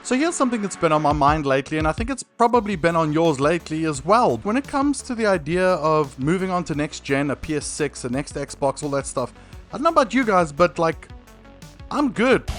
So here's something that's been on my mind lately, and I think it's probably been on yours lately as well. When it comes to the idea of moving on to next gen, a PS6, a next Xbox, all that stuff, I don't know about you guys, but like, I'm good.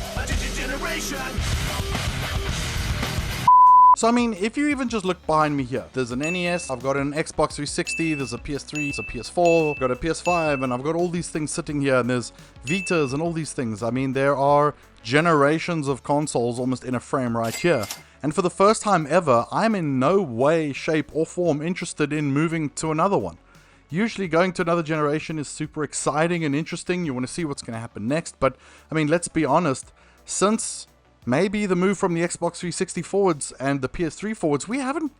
So I mean, if you even just look behind me here, there's an NES, I've got an Xbox 360, there's a PS3, there's a PS4, I've got a PS5, and I've got all these things sitting here, and there's Vitas and all these things. I mean, there are generations of consoles almost in a frame right here. And for the first time ever, I'm in no way, shape, or form interested in moving to another one. Usually going to another generation is super exciting and interesting. You want to see what's going to happen next. But, I mean, let's be honest, since maybe the move from the Xbox 360 forwards and the PS3 forwards, we haven't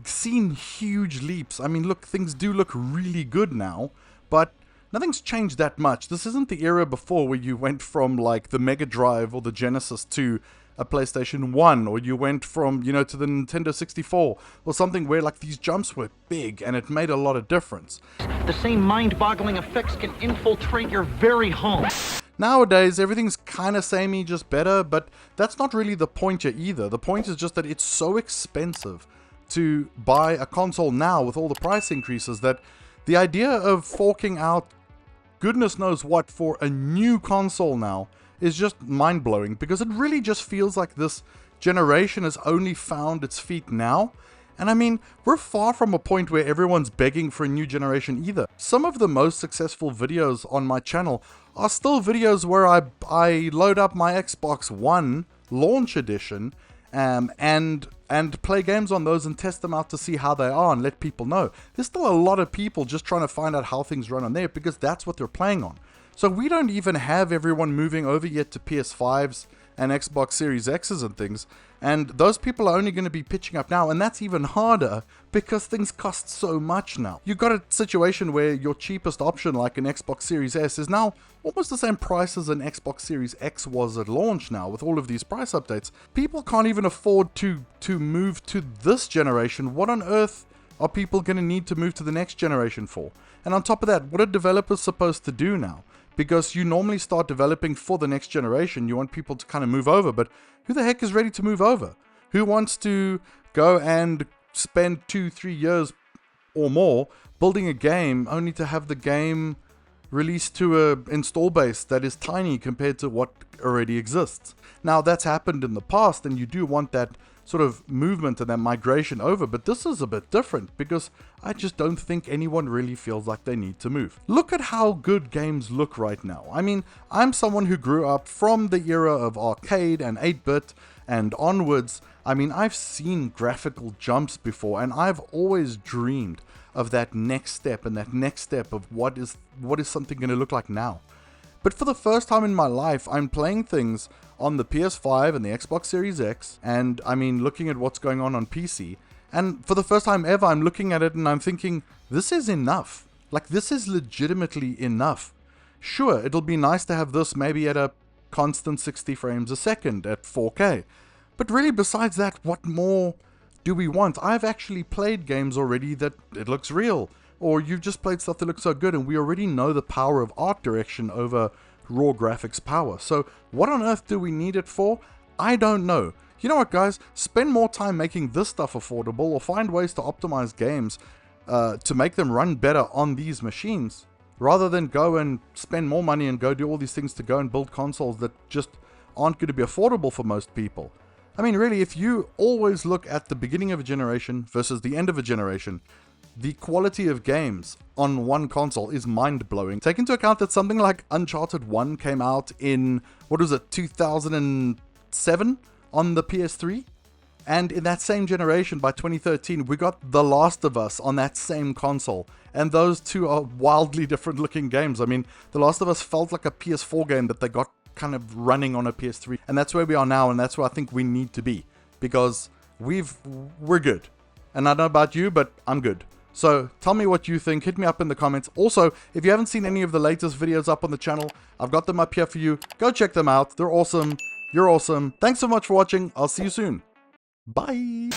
seen huge leaps. I mean, look, things do look really good now, but nothing's changed that much. This isn't the era before where you went from like the Mega Drive or the Genesis to a PlayStation 1, or you went from, you know, to the Nintendo 64 or something where like these jumps were big and it made a lot of difference. The same mind-boggling effects can infiltrate your very home. Nowadays, everything's kind of samey, just better, but that's not really the point here either. The point is just that it's so expensive to buy a console now with all the price increases that the idea of forking out goodness knows what for a new console now is just mind-blowing, because it really just feels like this generation has only found its feet now. And I mean, we're far from a point where everyone's begging for a new generation either. Some of the most successful videos on my channel are still videos where I load up my Xbox One launch edition and play games on those and test them out to see how they are and let people know. There's still a lot of people just trying to find out how things run on there because that's what they're playing on. So we don't even have everyone moving over yet to PS5s and Xbox Series X's and things, and those people are only going to be pitching up now, and that's even harder because things cost so much now. You've got a situation where your cheapest option, like an Xbox Series S, is now almost the same price as an Xbox Series X was at launch now with all of these price updates. People can't even afford to move to this generation. What on earth are people going to need to move to the next generation for? And on top of that, what are developers supposed to do now? Because you normally start developing for the next generation, you want people to kind of move over, but who the heck is ready to move over? Who wants to go and spend 2-3 years or more building a game only to have the game released to a install base that is tiny compared to what already exists? Now, that's happened in the past, and you do want that sort of movement and that migration over, but this is a bit different because I just don't think anyone really feels like they need to move. Look at how good games look right now. I mean, I'm someone who grew up from the era of arcade and 8-bit and onwards. I mean, I've seen graphical jumps before, and I've always dreamed of that next step and that next step of what is something going to look like now. But for the first time in my life, I'm playing things on the PS5 and the Xbox Series X, and I mean, looking at what's going on PC, and for the first time ever, I'm looking at it and I'm thinking, this is enough. Like, this is legitimately enough. Sure, it'll be nice to have this maybe at a constant 60 frames a second at 4K, but really besides that, what more do we want? I've actually played games already that it looks real, or you've just played stuff that looks so good, and we already know the power of art direction over raw graphics power. So what on earth do we need it for? I don't know. You know what, guys? Spend more time making this stuff affordable, or find ways to optimize games to make them run better on these machines, rather than go and spend more money and go do all these things to go and build consoles that just aren't going to be affordable for most people. I mean, really, if you always look at the beginning of a generation versus the end of a generation, the quality of games on one console is mind-blowing. Take into account that something like Uncharted 1 came out in, 2007 on the PS3? And in that same generation, by 2013, we got The Last of Us on that same console. And those two are wildly different looking games. I mean, The Last of Us felt like a PS4 game that they got kind of running on a PS3. And that's where we are now, and that's where I think we need to be. Because we're good. And I don't know about you, but I'm good. So tell me what you think. Hit me up in the comments. Also, if you haven't seen any of the latest videos up on the channel, I've got them up here for you. Go check them out. They're awesome. You're awesome. Thanks so much for watching. I'll see you soon. Bye.